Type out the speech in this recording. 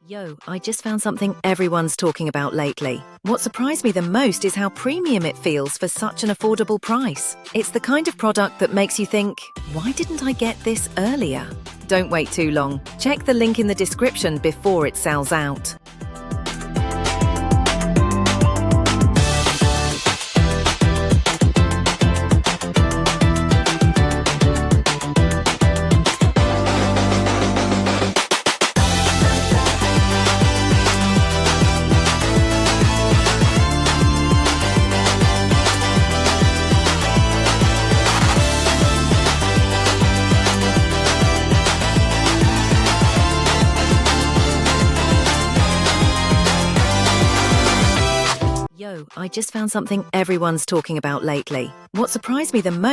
Yo, I just found something everyone's talking about lately. What surprised me the most is how premium it feels for such an affordable price. It's the kind of product that makes you think, why didn't I get this earlier? Don't wait too long. Check the link in the description before it sells out. Yo, I just found something everyone's talking about lately. What surprised me the most